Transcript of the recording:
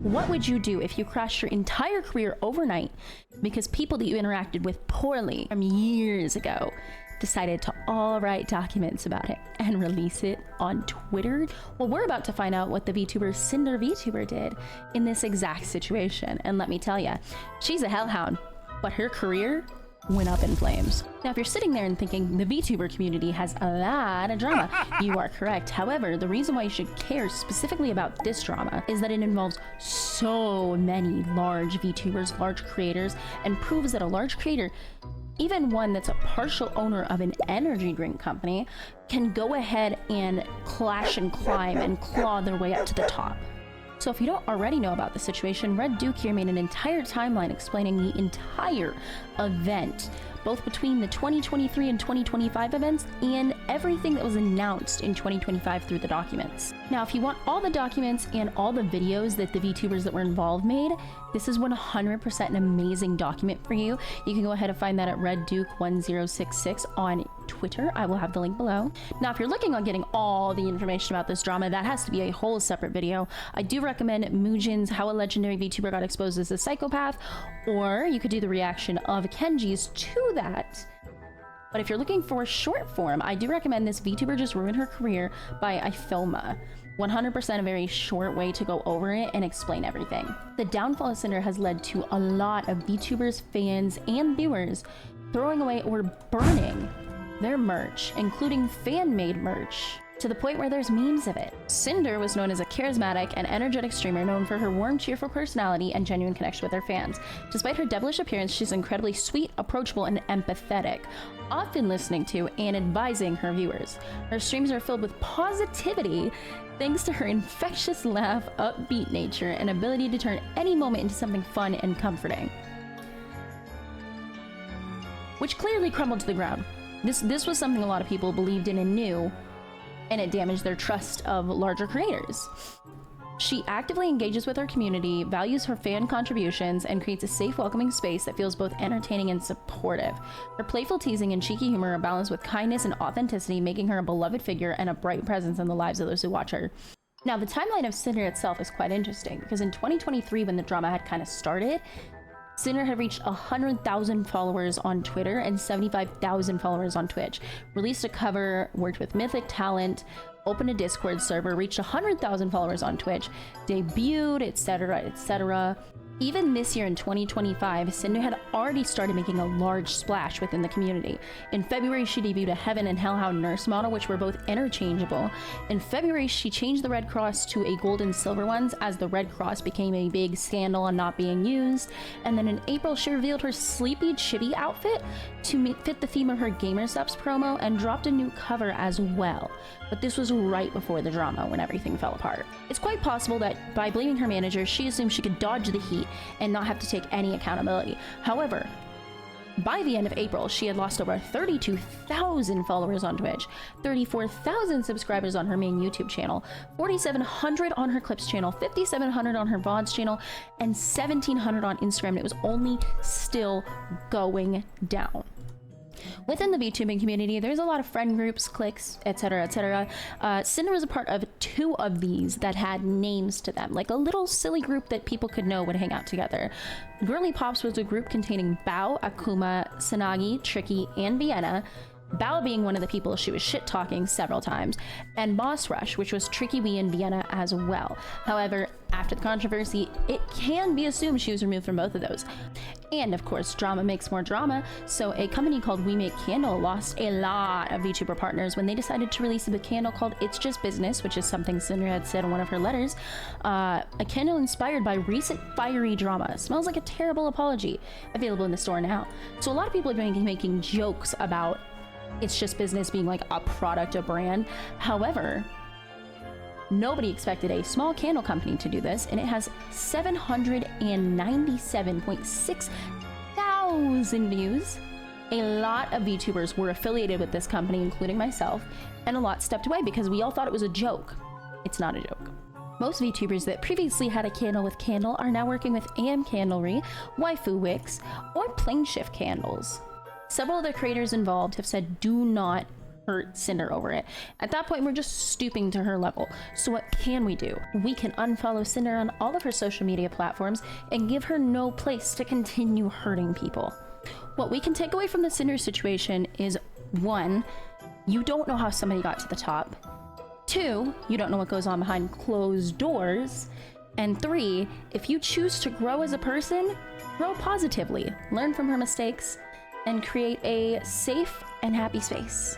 What would you do if you crashed your entire career overnight because people that you interacted with poorly from years ago decided to all write documents about it and release it on Twitter? Well, we're about to find out what the VTuber Cinder VTuber did in this exact situation. And let me tell you, she's a hellhound, but her career went up in flames. Now, if you're sitting there and thinking the VTuber community has a lot of drama, you are correct. However, the reason why you should care specifically about this drama is that it involves so many large VTubers, large creators, and proves that a large creator, even one that's a partial owner of an energy drink company, can go ahead and clash and climb and claw their way up to the top. So if you don't already know about the situation, Red Duke here made an entire timeline explaining the entire event, both between the 2023 and 2025 events and everything that was announced in 2025 through the documents. Now, if you want all the documents and all the videos that the VTubers that were involved made, this is 100% an amazing document for you. You can go ahead and find that at redduke1066 on Twitter. I will have the link below. Now, if you're looking on getting all the information about this drama, that has to be a whole separate video. I do recommend Muujin's How a Legendary VTuber Got Exposed as a Psychopath, or you could do the reaction of Kenji's to that. But if you're looking for short form, I do recommend this VTuber Just Ruined Her Career by Ifoma. 100% a very short way to go over it and explain everything. The downfall of Cinder has led to a lot of VTubers, fans, and viewers throwing away or burning their merch, including fan-made merch, to the point where there's memes of it. Cinder was known as a charismatic and energetic streamer known for her warm, cheerful personality and genuine connection with her fans. Despite her devilish appearance, she's incredibly sweet, approachable, and empathetic, often listening to and advising her viewers. Her streams are filled with positivity thanks to her infectious laugh, upbeat nature, and ability to turn any moment into something fun and comforting, which clearly crumbled to the ground. This was something a lot of people believed in and knew, and it damaged their trust of larger creators. She actively engages with her community, values her fan contributions, and creates a safe, welcoming space that feels both entertaining and supportive. Her playful teasing and cheeky humor are balanced with kindness and authenticity, making her a beloved figure and a bright presence in the lives of those who watch her. Now, the timeline of Cinder itself is quite interesting, because in 2023, when the drama had kind of started, Cinder had reached 100,000 followers on Twitter and 75,000 followers on Twitch, released a cover, worked with Mythic Talent, opened a Discord server, reached 100,000 followers on Twitch, debuted, etc., etc. Even this year in 2025, Cinder had already started making a large splash within the community. In February, she debuted a Heaven and Hellhound nurse model, which were both interchangeable. In February, she changed the Red Cross to a gold and silver ones, as the Red Cross became a big scandal and not being used. And then in April, she revealed her Sleepy Chibi outfit to fit the theme of her Gamer Subs promo and dropped a new cover as well. But this was right before the drama, when everything fell apart. It's quite possible that by blaming her manager, she assumed she could dodge the heat and not have to take any accountability. However, by the end of April, she had lost over 32,000 followers on Twitch, 34,000 subscribers on her main YouTube channel, 4,700 on her Clips channel, 5,700 on her VODs channel, and 1,700 on Instagram. And it was only still going down. Within the VTubing community, there's a lot of friend groups, cliques, etc., etc. Cinder was a part of 2 of these that had names to them, like a little silly group that people could know would hang out together. Girly Pops was a group containing Bao, Akuma, Sanagi, Tricky, and Vienna, Bao being one of the people she was shit-talking several times, and Boss Rush, which was Tricky, Wee, and Vienna as well. However, after the controversy, it can be assumed she was removed from both of those. And of course, drama makes more drama, so a company called We Make Candle lost a lot of VTuber partners when they decided to release a candle called It's Just Business, which is something Cinder had said in one of her letters. A candle inspired by recent fiery drama. Smells like a terrible apology. Available in the store now. So a lot of people are making jokes about It's Just Business being like a product, a brand. However, nobody expected a small candle company to do this, and it has 797.6 thousand views. A lot of VTubers were affiliated with this company, including myself, and a lot stepped away because we all thought it was a joke. It's not a joke. Most VTubers that previously had a candle with Candle are now working with AM Candlery, Waifu Wicks, or Plane Shift Candles. Several of the creators involved have said do not hurt Cinder over it. At that point, we're just stooping to her level. So what can we do? We can unfollow Cinder on all of her social media platforms and give her no place to continue hurting people. What we can take away from the Cinder situation is 1, you don't know how somebody got to the top. 2, you don't know what goes on behind closed doors. And 3, if you choose to grow as a person, grow positively, learn from her mistakes, and create a safe and happy space.